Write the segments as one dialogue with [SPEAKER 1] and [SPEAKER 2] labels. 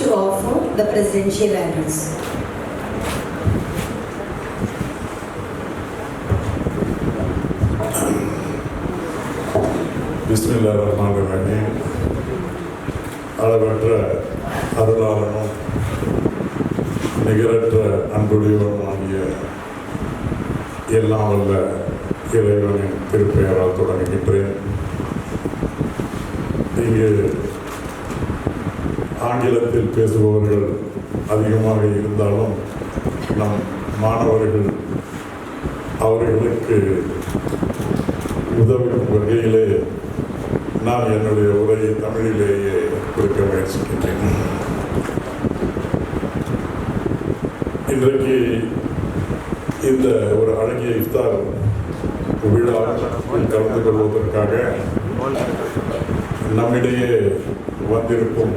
[SPEAKER 1] to offer the presidential address.
[SPEAKER 2] பிஸ்மில்லாஹிர்ரஹ்மானிர்ரஹீம். அளவற்ற அருளாளனும் நிகரற்ற அன்புடையவனுமாகிய எல்லாம் வல்ல இறைவனின் திருப்பெயரால் தொடங்குகின்றேன். இங்கு ஆங்கிலத்தில் பேசுபவர்கள் அதிகமாக இருந்தாலும் நம் மாணவர்கள் அவர்களுக்கு உதவும் வகையிலே நான் என்னுடைய உரையை தமிழிலேயே கொடுக்க முயற்சிக்கின்றேன். இன்றைக்கு இந்த ஒரு அழகிய இஃப்தார் விழாவில் கலந்து கொள்வதற்காக நம்மிடையே வந்திருக்கும்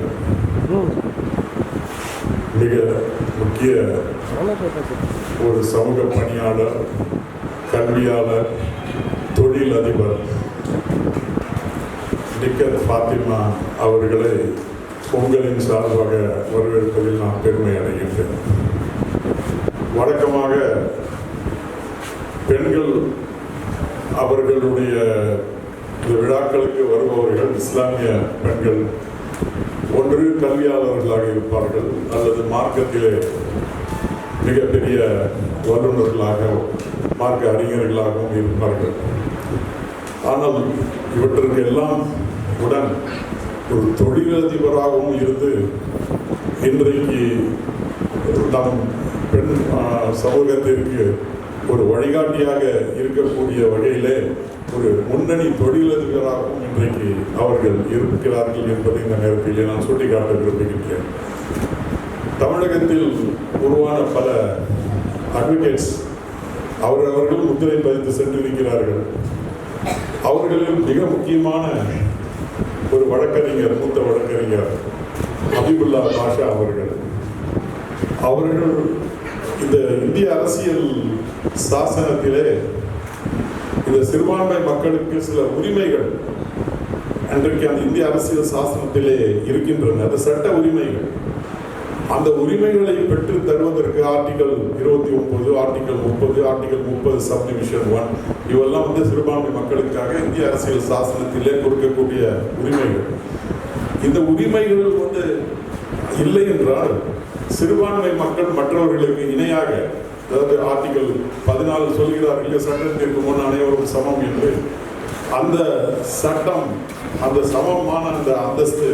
[SPEAKER 2] மிக முக்கிய ஒரு சமூக பணியாளர், கல்வியாளர், தொழில் அதிபர் நிக்கத் ஃபாத்திமா அவர்களை உங்களின் சார்பாக வரவேற்பதில் நான் பெருமை அடைகின்றேன். வழக்கமாக பெண்கள் அவர்களுடைய இந்த விழாக்களுக்கு வருபவர்கள் இஸ்லாமிய பெண்கள் ஒன்று கல்வியாளர்களாக இருப்பார்கள் அல்லது மார்க்கத்திலே மிகப்பெரிய வல்லுநர்களாக மார்க்க அறிஞர்களாகவும் இருப்பார்கள். ஆனால் இவற்றிற்கு எல்லாம் உடன் ஒரு தொழிலதிபராகவும் இருந்து இன்றைக்கு நம் பெண் சமூகத்திற்கு ஒரு வழிகாட்டியாக இருக்கக்கூடிய வகையிலே ஒரு முன்னணி தொழிலதிபராகவும் இன்றைக்கு அவர்கள் இருக்கிறார்கள் என்பதை இந்த நேரத்திலே நான் சுட்டிக்காட்ட விரும்புகின்றேன். தமிழகத்தில் உருவான பல அட்வொகேட்ஸ் அவர்கள் முத்திரை பதித்து சென்றிருக்கிறார்கள். அவர்களில் மிக முக்கியமான ஒரு வழக்கறிஞர், மூத்த வழக்கறிஞர் ஹபீபுல்லா பாஷா அவர்கள் இந்த இந்திய அரசியல் சாசனத்திலே இந்த சிறுபான்மை மக்களுக்கு சில உரிமைகள் அன்றைக்கு அந்த இந்திய அரசியல் சாசனத்திலே இருக்கின்றன. அது சட்ட உரிமைகள். அந்த உரிமைகளை பெற்று தருவதற்கு ஆர்டிகல் 29, ஆர்டிகல் 30, ஆர்டிகல் 30 சப்டிவிஷன் 1 இவெல்லாம் சிறுபான்மை மக்களுக்காக இந்திய அரசியல் சாசனத்திலே கொடுக்கக்கூடிய உரிமைகள். இந்த உரிமைகள் இல்லை என்றால் சிறுபான்மை மக்கள் மற்றவர்களுக்கு இணையாக, அதாவது ஆர்டிகல் 14 சொல்கிறார்கள் சட்டத்திற்கு முன் அனைவரும் சமம் என்று. அந்த சட்டம், அந்த சமமான அந்த அந்தஸ்து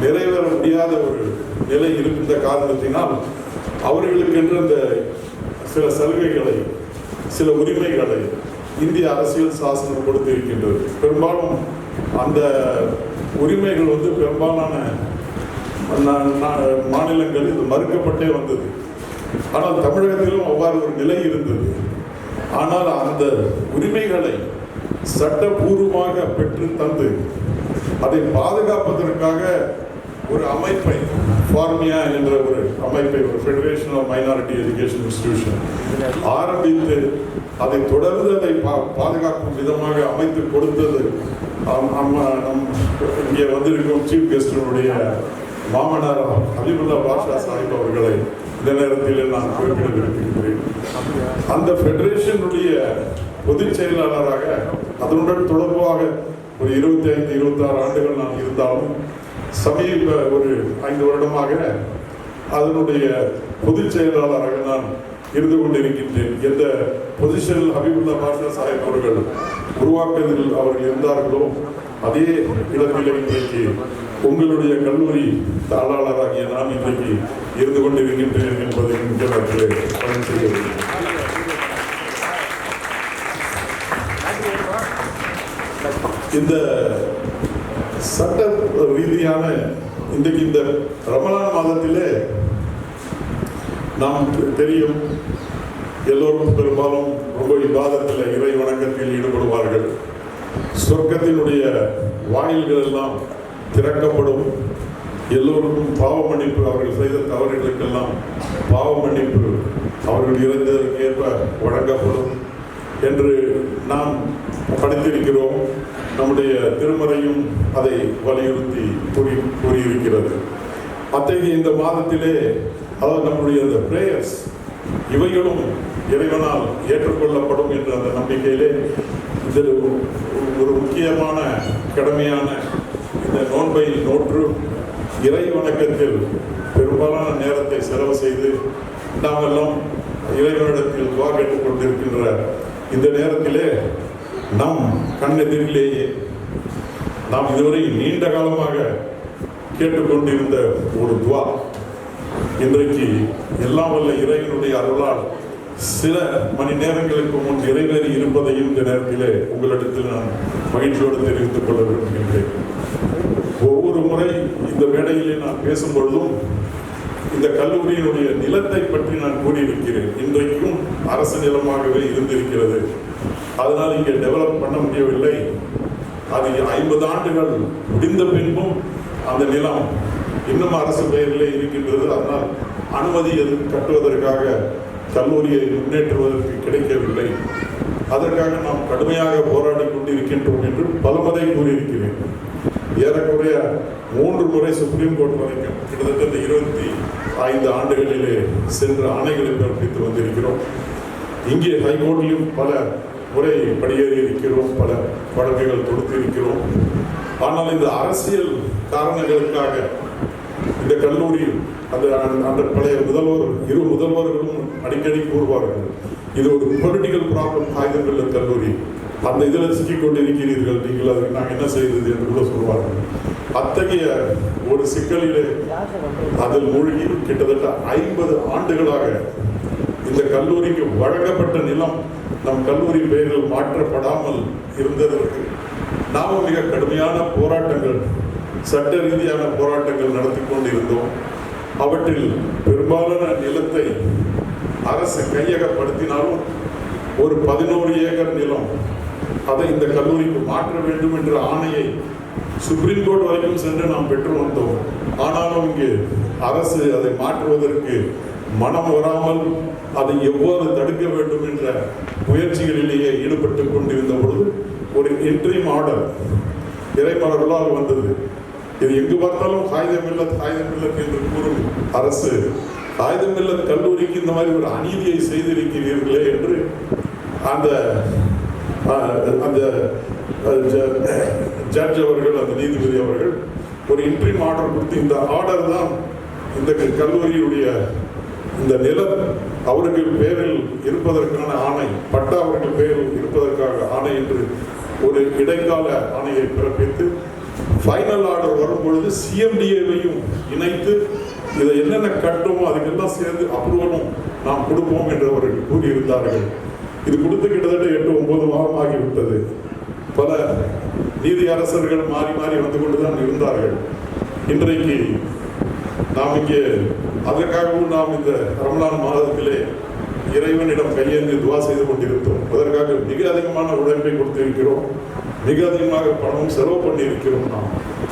[SPEAKER 2] நிறைவேற முடியாத ஒரு நிலை இருக்கின்ற காரணத்தினால் அவர்களுக்கென்று அந்த சில சலுகைகளை, சில உரிமைகளை இந்திய அரசியல் சாசனம் கொடுத்திருக்கின்றது. பெரும்பாலும் அந்த உரிமைகள் பெரும்பாலான மாநிலங்கள் இது மறுக்கப்பட்டே வந்தது. ஆனால் தமிழகத்திலும் அவ்வாறு ஒரு நிலை இருந்தது. ஆனால் அந்த உரிமைகளை சட்டபூர்வமாக பெற்று தந்து அதை பாதுகாப்பதற்காக ஒரு அமைப்பை, ஃபார்மியா என்ற ஒரு அமைப்பை, ஒரு federation of minority education institution ஆரம்பித்து அதை தொடர்ந்து அதை பாதுகாக்கும் விதமாக அமைத்து கொடுத்தது இங்கே வந்திருக்கும் சீஃப் கெஸ்டினுடைய மாமனார் ஹபீபுல்லா பாஷா சாஹிப் அவர்களை இந்த நேரத்தில் நான் குறிப்பிட விரும்புகின்றேன். அந்த ஃபெடரேஷனுடைய பொதுச் செயலாளராக அதனுடன் தொடர்பாக ஒரு 25-26 ஆண்டுகள் நான் இருந்தாலும் சமீப ஒரு 5 வருடமாக அதனுடைய பொதுச் செயலாளராக நான் இருந்து கொண்டிருக்கின்றேன். எந்த பொசிஷனில் ஹபீபுல்லா பாஷா சாஹிப் அவர்கள் உருவாக்குவதில் அவர்கள் இருந்தார்களோ அதே இடத்திலே இன்றைக்கு உங்களுடைய கல்லூரி தாளாளராகிய நான் இன்றைக்கு இருந்து கொண்டிருக்கின்றேன் என்பதை இந்த நேரத்திலே பதிவு செய்கிறேன். இந்த சட்ட ரீதியான இன்றைக்கு இந்த ரமலான் மாதத்திலே நாம் தெரியும், எல்லோரும் பெரும்பாலும் ரொம்ப இபாதத்தில், இறை வணக்கத்தில் ஈடுபடுவார்கள். சொர்க்கத்தினுடைய வாயில்கள் எல்லாம் திறக்கப்படும். எல்லோருக்கும் பாவ மன்னிப்பு, அவர்கள் செய்த தவறுகளுக்கெல்லாம் பாவ மன்னிப்பு அவர்கள் இறந்ததற்கேற்ப வழங்கப்படும் என்று நாம் படித்திருக்கிறோம். நம்முடைய திருமறையும் அதை வலியுறுத்தி கூறியிருக்கிறது. அத்தகைய இந்த மாதத்திலே அதாவது நம்முடைய அந்த பிரேயர்ஸ் இவைகளும் இறைவனால் ஏற்றுக்கொள்ளப்படும் என்ற அந்த நம்பிக்கையிலே இதில் ஒரு முக்கியமான கடமையான இந்த நோன்பை நோற்று இறை வணக்கத்தில் பெரும்பாலான நேரத்தை செலவு செய்து நாம் எல்லாம் இறைவனிடத்தில் துவா கேட்டுக் கொண்டிருக்கின்ற இந்த நேரத்திலே நம் கண்ணெதிரிலேயே நாம் இதுவரை நீண்ட காலமாக கேட்டுக்கொண்டிருந்த ஒரு துவா இன்றைக்கு எல்லாம் வல்ல இறைவனுடைய அருளால் சில மணி நேரங்களுக்கு முன் நிறைவேறி இருப்பதையும் இந்த நேரத்திலே உங்களிடத்தில் நான் மகிழ்ச்சியோடு தெரிவித்துக் கொள்ள விரும்புகின்றேன். ஒவ்வொரு முறை இந்த மேடையிலே நான் பேசும் பொழுதும் இந்த கல்லூரியினுடைய நிலத்தை பற்றி நான் கூறியிருக்கிறேன். இன்றைக்கும் அரசு நிலமாகவே இருந்திருக்கிறது. அதனால் இங்கே டெவலப் பண்ண முடியவில்லை. அது 50 ஆண்டுகள் முடிந்த பின்பும் அந்த நிலம் இன்னும் அரசு பெயரிலே இருக்கின்றது. அதனால் அனுமதி கட்டுவதற்காக கல்லூரியை முன்னேற்றுவதற்கு கிடைக்கவில்லை. அதற்காக நாம் கடுமையாக போராடி கொண்டிருக்கின்றோம் என்று பலமுறை கூறியிருக்கிறேன். ஏறக்குறைய 3 முறை சுப்ரீம் கோர்ட் வரைக்கும் கிட்டத்தட்ட 25 ஆண்டுகளிலே சென்ற ஆணைகளை பிறப்பித்து வந்திருக்கிறோம். இங்கே ஹைகோர்ட்டிலும் பல முறை படியேறி இருக்கிறோம், பல வழக்குகள் தொடுத்திருக்கிறோம். ஆனால் இந்த அரசியல் காரணங்களுக்காக இந்த கல்லூரியில் அந்த பழைய இரு முதல்வர்களும் அடிக்கடி கூறுவார்கள், இது ஒரு பொலிட்டிக்கல் ப்ராப்ளம் ஆயுதங்கள் கல்லூரி, அந்த இதில் சிக்கிக் கொண்டிருக்கிறீர்கள், நீங்கள் அதுக்கு நாங்கள் என்ன செய்தது என்று கூட சொல்வார்கள். அத்தகைய ஒரு சிக்கலிலே அதில் மூழ்கி கிட்டத்தட்ட 50 ஆண்டுகளாக இந்த கல்லூரிக்கு வழங்கப்பட்ட நிலம் நம் கல்லூரி பெயரில் மாற்றப்படாமல் இருந்ததற்கு நாமும் மிக கடுமையான போராட்டங்கள், சட்ட ரீதியான போராட்டங்கள் நடத்தி கொண்டிருந்தோம். அவற்றில் பெரும்பாலான நிலத்தை அரசு கையகப்படுத்தினாலும் ஒரு 11 ஏக்கர் நிலம் அதை இந்த கல்லூரிக்கு மாற்ற வேண்டும் என்ற ஆணையை சுப்ரீம் கோர்ட் வரைக்கும் சென்று நாம் பெற்று வந்தோம். ஆனாலும் இங்கு அரசு அதை மாற்றுவதற்கு மனம் வராமல் அதை எவ்வாறு தடுக்க வேண்டும் என்ற முயற்சிகளிலேயே ஈடுபட்டு கொண்டிருந்த பொழுது ஒரு இன்ட்ரீம் ஆர்டர் இறைமலர்களால் வந்தது. இது எங்கு பார்த்தாலும் காகிதமில்லத் என்று கூறும் அரசு காகிதமில்லத் கல்லூரிக்கு இந்த மாதிரி ஒரு அநீதியை செய்திருக்கிறீர்களே என்று அந்த ஜட்ஜ் அவர்கள், அந்த நீதிபதி அவர்கள் ஒரு இன்ட்ரீம் ஆர்டர் கொடுத்து, இந்த ஆர்டர் தான் இந்த கல்லூரியுடைய இந்த நிலம் அவர்கள் பேரில் இருப்பதற்கான ஆணை, பட்டா அவர்கள் பேரில் இருப்பதற்காக ஆணை என்று ஒரு இடைக்கால ஆணையை பிறப்பித்து ஃபைனல் ஆர்டர் வரும்பொழுது சிஎம்டிஏவையும் இணைத்து இதை என்னென்ன கட்டுமோ அதுக்கெல்லாம் சேர்ந்து அப்ரூவலும் நாம் கொடுப்போம் என்று அவர்கள் கூறியிருந்தார்கள். இது கொடுத்து கிட்டத்தட்ட 8-9 மாதம் ஆகிவிட்டது. பல நீதி அரசர்கள் மாறி மாறி வந்து கொண்டுதான் இருந்தார்கள். இன்றைக்கு நாம் இங்கே அதற்காகவும் நாம் இந்த ரமலான் மாதத்திலே இறைவனிடம் கையேந்தி துவா செய்து கொண்டிருந்தோம். அதற்காக மிக அதிகமான உழைப்பை கொடுத்திருக்கிறோம், மிக அதிகமாக பணம் செலவு பண்ணியிருக்கிறோம் நாம்.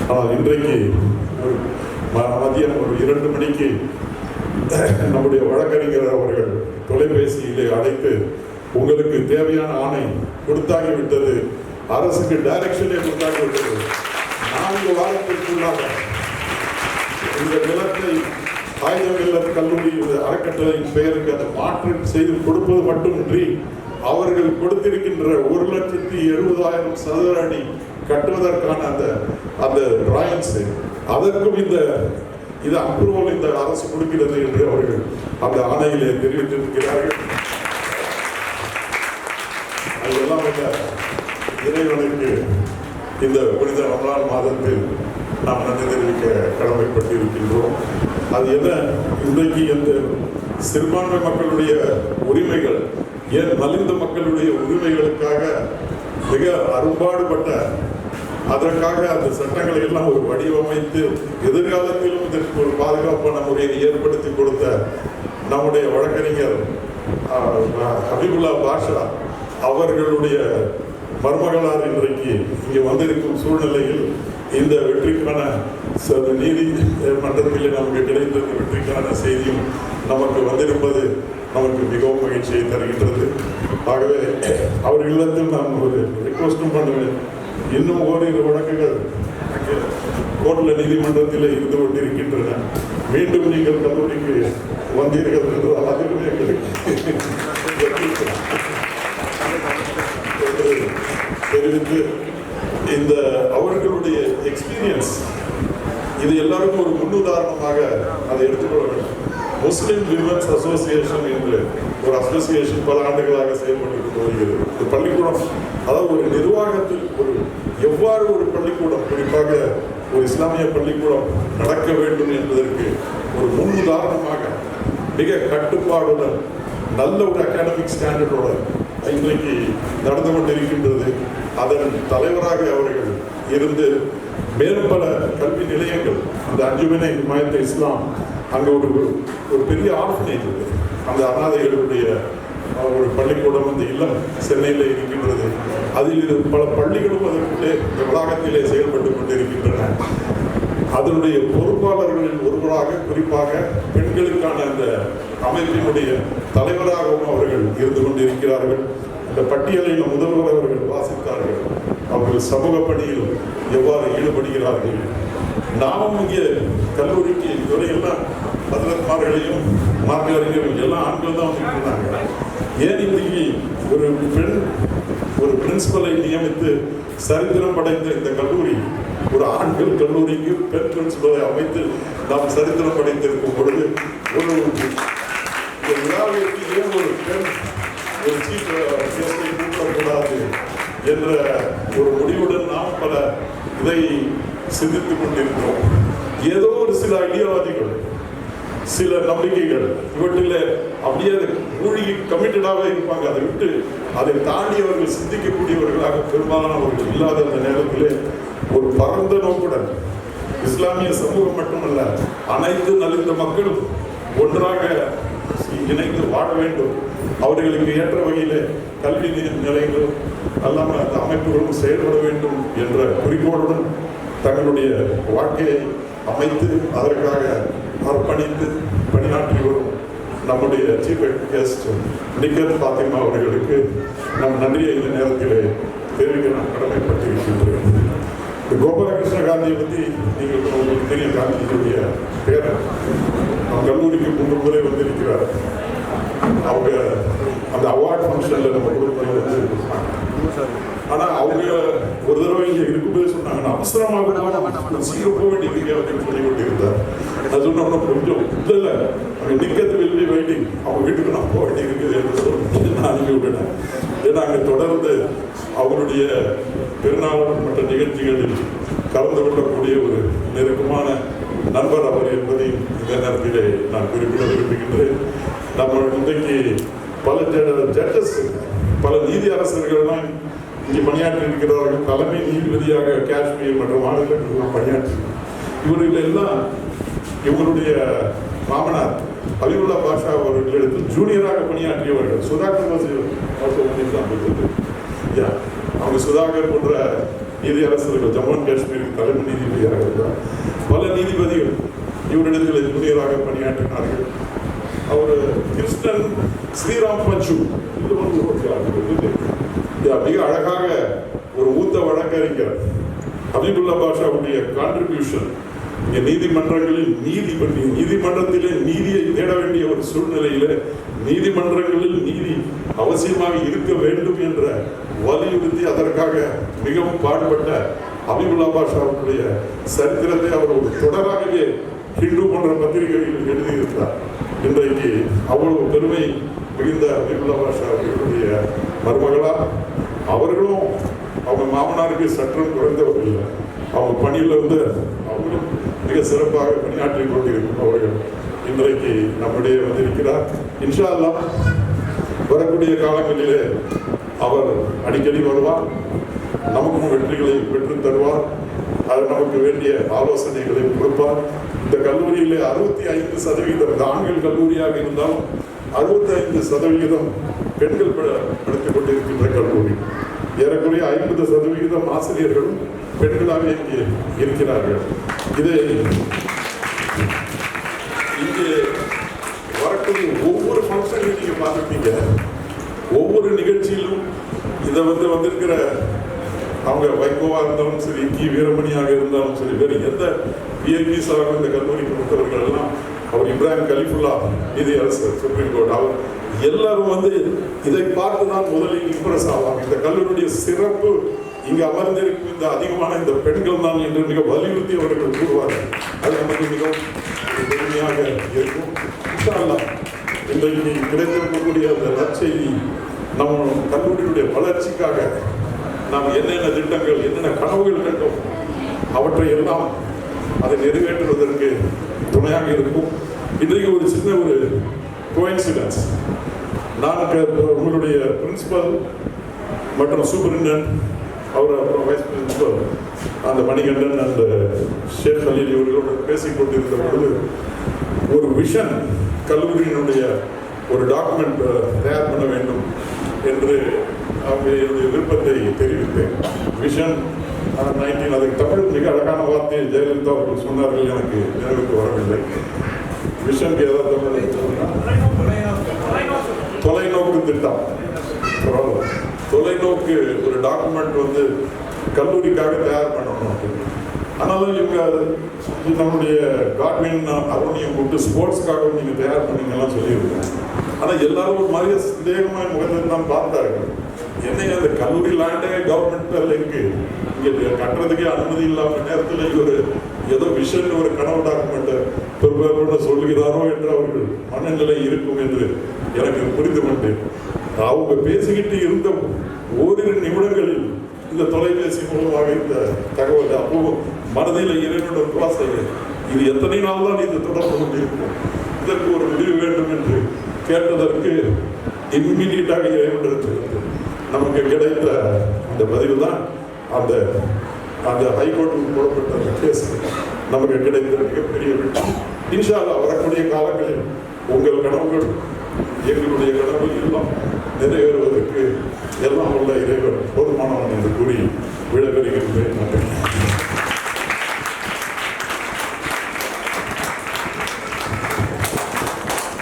[SPEAKER 2] ஆனால் இன்றைக்கு ஒரு மதியம் ஒரு 2 மணிக்கு நம்முடைய வழக்கறிஞர் அவர்கள் தொலைபேசியிலே அழைத்து, உங்களுக்கு தேவையான ஆணை கொடுத்தாகிவிட்டது, அரசுக்கு டைரக்ஷனே கொடுத்தாகிவிட்டது, 4 வாரத்திற்குள்ளாக இந்த நிலத்தை ஆயுதமில்ல கல்லூரி அறக்கட்டளையின் பெயருக்கு அதை மாற்று செய்து கொடுப்பது மட்டுமின்றி அவர்கள் கொடுத்திருக்கின்ற 1,70,000 சதுர அடி கட்டுவதற்கான அந்த டிராயிங்ஸ் அதற்கும் இது அப்ரூவல் இந்த அரசு கொடுக்கிறது என்று அவர்கள் அந்த ஆணையிலே தெரிவித்திருக்கிறார்கள். அதெல்லாம் இறைவனுக்கு இந்த புனித ரமலான் மாதத்தில் நாம் நன்றி தெரிவிக்க கடமைப்பட்டிருக்கின்றோம். அது என்ன, இன்றைக்கு இந்த சிறுபான்மை மக்களுடைய உரிமைகள், ஏன் மலிந்த மக்களுடைய உரிமைகளுக்காக மிக அரும்பாடுபட்ட, அதற்காக அந்த சட்டங்களை எல்லாம் ஒரு வடிவமைத்து எதிர்காலத்திலும் இதற்கு ஒரு பாதுகாப்பான முறையை ஏற்படுத்தி கொடுத்த நம்முடைய வழக்கறிஞர் ஹபீபுல்லா பாஷா அவர்களுடைய மருமகளார் இன்றைக்கு இங்கே வந்திருக்கும் சூழ்நிலையில் இந்த வெற்றிக்கான நீதி மன்றத்தில் நமக்கு கிடைத்த வெற்றிக்கான செய்தியும் நமக்கு வந்திருப்பது நமக்கு மிகவும் மகிழ்ச்சியை தருகின்றது. ஆகவே அவர்களிடத்தில் நான் ஒரு ரிக்வஸ்டும் பண்ணுவேன், இன்னும் ஓரிரு வழக்குகள் கோர்ட்டில் நீதிமன்றத்தில் இருந்து கொண்டிருக்கின்றன. மீண்டும் நீங்கள் கல்லூரிக்கு வந்தீர்கள் என்று அதிலுமே எங்களுக்கு தெரிவித்து இந்த அவர்களுடைய எக்ஸ்பீரியன்ஸ் இது எல்லாருக்கும் ஒரு முன்னுதாரணமாக அதை எடுத்துக்கொள்ள வேண்டும். முஸ்லிம் விமன்ஸ் அசோசியேஷன் என்று ஒரு அசோசியேஷன் பல ஆண்டுகளாக செயல்பட்டு வருகிறது. இந்த பள்ளிக்கூடம் அதாவது ஒரு நிர்வாகத்தில் ஒரு எவ்வாறு ஒரு பள்ளிக்கூடம் குறிப்பாக ஒரு இஸ்லாமிய பள்ளிக்கூடம் நடக்க வேண்டும் என்பதற்கு ஒரு முன்னுதாரணமாக மிக கட்டுப்பாடுடன் நல்ல ஒரு அகாடமிக் ஸ்டாண்டர்டோட இன்றைக்கு நடந்து கொண்டிருக்கின்றது. அதன் தலைவராக அவர்கள் இருந்து மேலும் பல கல்வி நிலையங்கள் அந்த அஞ்சுமனை ஹிமாயத் இஸ்லாம் அங்கே ஒரு பெரிய ஆர்ஃபனேஜ் இருக்குது. அந்த அனாதைகளுடைய ஒரு பள்ளிக்கூடம் அந்த இல்லம் சென்னையில் இருக்கின்றது. அதில் பல பள்ளிகளும் அதற்குள்ளே இந்த வளாகத்திலே செயல்பட்டு கொண்டிருக்கின்றன. அதனுடைய பொறுப்பாளர்களில் ஒருவராக குறிப்பாக பெண்களுக்கான அந்த அமைப்பினுடைய தலைவராகவும் அவர்கள் இருந்து கொண்டிருக்கிறார்கள். இந்த பட்டியலில் முதல்வர் அவர்கள் வாசித்தார்கள். அவர்கள் சமூக பணியில் எவ்வாறு ஈடுபடுகிறார்கள். நாமும் இங்கே கல்லூரிக்கு இதுவரையெல்லாம் பதினெட்மார்களையும் மார்க்க அறிஞர்கள் எல்லாம் ஆண்கள் தான் வந்துட்டு இருந்தாங்க. ஏன் இன்னைக்கு ஒரு பெண் ஒரு பிரின்சிபலை நியமித்து சரித்திரம் படைத்த இந்த கல்லூரி ஒரு ஆண்கள் கல்லூரிக்கு பெண் பிரின்சிபலை அமைத்து நாம் சரித்திரம் படைத்திருக்கும் பொழுது ஒரு விழாவிற்கு ஏன் ஒரு பெண் ஒரு சீஃப் கெஸ்டை கூட்டக்கூடாது என்ற ஒரு முடிவுடன் நாம் பல இதை சிந்தித்துக் கொண்டிருக்கிறோம். ஏதோ ஒரு சில ஐடியாவாதிகள் சில நம்பிக்கைகள் இவற்றில் அப்படியே மூழ்கி கமிட்டடாக இருப்பாங்க. அதை விட்டு அதை தாண்டி அவர்கள் சிந்திக்கக்கூடியவர்களாக பெரும்பாலானவர்கள் இல்லாத அந்த நேரத்திலே ஒரு பரந்த நோக்குடன் இஸ்லாமிய சமூகம் மட்டுமல்ல அனைத்து நலிந்த மக்களும் ஒன்றாக இணைந்து வாழ வேண்டும், அவர்களுக்கு ஏற்ற வகையில் கல்வி நிலையங்களும் அல்லாமல் அந்த அமைப்புகளும் செயல்பட வேண்டும் என்ற குறிக்கோளுடன் தங்களுடைய வாழ்க்கையை அமைத்து அதற்காக அர்ப்பணித்து பணியாற்றி வரும் நம்முடைய சீஃப் கெஸ்ட் நிக்கத் ஃபாத்திமா அவர்களுக்கு நம் நன்றியை இந்த நேரத்தில் தெரிவிக்க நான் கடமைப்பட்டிருக்கின்றேன். கோபாலகிருஷ்ண காந்தியை பற்றி நீங்கள் உங்களுக்கு தெரியும். காந்திஜியுடைய பேரன் நம்ம கல்லூரிக்கு 3 முறை வந்திருக்கிறார். அவங்க அந்த அவார்ட் ஃபங்க்ஷனில் நம்ம குழுப்பணி வந்து ஆனால் அவங்க ஒரு தடவை இங்கே இருக்கும்போது சொன்னாங்க அவசரமாக சீக்கிரம் போக வேண்டியது அப்படின்னு சொல்லி கொண்டிருந்தார். நான் சொன்ன கொஞ்சம் இல்லை அங்கே நிக்கத்து வெளியே வெயிட்டிங் அவங்க வீட்டுக்கு நான் போக வேண்டியது இருக்குது என்று சொல்லி நான் அனுப்பி விட்டேன். ஏன்னா அங்கே தொடர்ந்து அவருடைய பெருநாள் மற்ற நிகழ்ச்சிகளில் கலந்து கொள்ளக்கூடிய ஒரு நெருக்கமான நண்பர் அவர் என்பதை இந்த நேரத்திலே நான் குறிப்பிட விரும்புகின்றேன். நம்ம இன்றைக்கு பல ஜட்ஜஸ் பல நீதி அரசர்கள்லாம் இங்கே பணியாற்றி இருக்கிறார்கள். தலைமை நீதிபதியாக காஷ்மீர் மற்றும் மாநிலங்களில் பணியாற்றி இவர்கள் எல்லாம் இவங்களுடைய மாமனார் ஹபீபுல்லா பாஷா அவர்களிடத்தில் ஜூனியராக பணியாற்றியவர்கள். சுதாகர் அவங்க சுதாகர் போன்ற நீதி அரசர்கள் ஜம்மு அண்ட் காஷ்மீருக்கு தலைமை நீதிபதியாக இருந்தார். பல நீதிபதிகள் இவரிடத்தில் ஜூனியராக பணியாற்றினார்கள். அவர் கிருஷ்ணன் ஸ்ரீராம் பஞ்சு மிக அழகாக ஒரு மூத்த வழக்கறிஞர் ஹபீபுல்லா பாஷாவுடைய கான்ட்ரிபியூஷன் நீதிமன்றங்களில் நீதிமன்றத்திலே நீதியை தேட வேண்டிய ஒரு சூழ்நிலையில நீதிமன்றங்களில் நீதி அவசியமாக இருக்க வேண்டும் என்ற வலியுறுத்தி அதற்காக மிகவும் பாடுபட்ட ஹபீபுல்லா பாஷாவுடைய சரித்திரத்தை அவர் ஒரு தொடராகவே ஹிந்து போன்ற பத்திரிகைகளில் எழுதியிருந்தார். இன்றைக்கு அவ்வளவு பெருமை மிகுந்த ஹபீபுல்லா பாஷா அவர்களுடைய மருமகளா அவர்களும் அவங்க மாமனாருக்கு சற்றும் குறைந்தவர்கள் இல்லை. அவங்க பணியில் வந்து அவங்களும் மிக சிறப்பாக பணியாற்றி கொண்டிருக்கும் அவர்கள் இன்றைக்கு நம்முடைய வந்திருக்கிறார். இன்ஷா அல்லாஹ் வரக்கூடிய காலங்களிலே அவர் அடிக்கடி வருவார், நமக்கும் வெற்றிகளை பெற்று தருவார், அது நமக்கு வேண்டிய ஆலோசனைகளை கொடுப்பார். இந்த கல்லூரியிலே 65% ஆண்கள் கல்லூரியாக இருந்தாலும் 65% பெண்கள் படித்துக் கொண்டிருக்கின்ற கல்லூரி. ஏறக்குறைய 50% ஆசிரியர்களும் பெண்களாக இங்கே இருக்கிறார்கள். இதை இங்கே வரக்கூடிய ஒவ்வொரு ஃபங்க்ஷனையும் நீங்க பார்த்துருப்பீங்க. ஒவ்வொரு நிகழ்ச்சியிலும் இதை வந்திருக்கிற அவங்க வைகோவாக இருந்தாலும் சரி, கி வீரமணியாக இருந்தாலும் சரி, வேறு எந்த விஐபிஸாக இந்த கல்லூரிக்கு கொடுத்தவர்கள் எல்லாம், அவர் இப்ராஹிம் கலிஃபுல்லா நீதியரசர் சுப்ரீம் கோர்ட், அவர் எல்லாரும் வந்து இதை பார்த்து தான் முதலில் இம்ப்ரெஸ் ஆவாங்க. இந்த கல்லூரியுடைய சிறப்பு இங்கு அமர்ந்திருக்கும் இந்த அதிகமான இந்த பெண்கள் தான் என்று மிக வலியுறுத்தி அவர்கள் கூறுவார்கள். அது நமக்கு மிகவும் பெருமையாக இருக்கும். இன்ஷா அல்லாஹ் இன்றைக்கு கிடைத்திருக்கக்கூடிய அந்த நற்செய்தி நம்ம கல்லூரியுடைய வளர்ச்சிக்காக நாம் என்னென்ன திட்டங்கள், என்னென்ன கனவுகள் கண்டோம், அவற்றை எல்லாம் அதை நிறைவேற்றுவதற்கு துணையாக இருக்கும். இன்றைக்கு ஒரு சின்ன ஒரு கோயின்சிடன்ஸ், நான் உங்களுடைய பிரின்சிபல் மற்றும் சூப்பரிண்டென்ட், அவர் அப்புறம் வைஸ் பிரின்சிபல் அந்த மணிகண்டன் அந்த ஷேக் அலி இவர்களோடு பேசிக்கொண்டிருந்த பொழுது ஒரு விஷன், கல்லூரியினுடைய ஒரு டாக்குமெண்ட் தயார் பண்ண வேண்டும் என்று அவங்க என்னுடைய விருப்பத்தை தெரிவித்தேன். விஷன் 19, அதுக்கு தமிழ் மிக அழகான வார்த்தையை ஜெயலலிதா அவர்கள் சொன்னார்கள், எனக்கு நினைவுக்கு வரவில்லை. விஷனுக்கு ஏதாவது தொலைநோக்கு திட்டம், தொலைநோக்கு ஒரு டாக்குமெண்ட் வந்து கல்லூரிக்காக தயார் பண்ணணும். ஆனாலும் இவங்க நம்முடைய காட்வின் அருணையும் கூப்பிட்டு ஸ்போர்ட்ஸ்க்காக நீங்கள் தயார் பண்ணீங்கலாம் சொல்லியிருக்கேன். ஆனால் எல்லாரும் ஒரு மாதிரியே சந்தேகமாக முகத்தை தான் பார்த்தார்கள். என்னைய அந்த கல்லூரி லேண்டே கவர்மெண்ட் இருக்கு, இங்கே கட்டுறதுக்கே அனுமதி இல்லாமல் நேரத்தில் இவர் ஏதோ விஷன் ஒரு கனவு டாக்குமெண்ட்டை ப்ரிப்பேர் பண்ண சொல்கிறாரோ என்று அவர்கள் மனநிலை இருக்கும் என்று எனக்கு புரிந்து கொண்டேன். அவங்க பேசிக்கிட்டு இருந்த ஓரிரு நிமிடங்களில் இந்த தொலைபேசி மூலமாக இந்த தகவல் அப்போ மனதில் இறைவனுடன் வாசை, இது எத்தனை நாள் தான் இது தொடர்பு கொண்டிருக்கும், இதற்கு ஒரு முடிவு வேண்டும் என்று கேட்டதற்கு இம்மிடியட்டாக இறைவனிடத்திலிருந்து நமக்கு கிடைத்த அந்த பதிவு தான் அந்த அந்த ஹைகோர்ட்டுக்கு போடப்பட்ட அந்த கேஸ் நமக்கு கிடைத்த மிகப்பெரிய வெற்றி. இன்ஷா அல்லாஹ் வரக்கூடிய காலங்களில் உங்கள் கனவுகள் எங்களுடைய கனவுகள் எல்லாம் நிறைவேறுவதற்கு எல்லாம் உள்ள இறைவன் போதுமானவன் என்று கூறி விடைபெறுகின்றேன். நன்றி.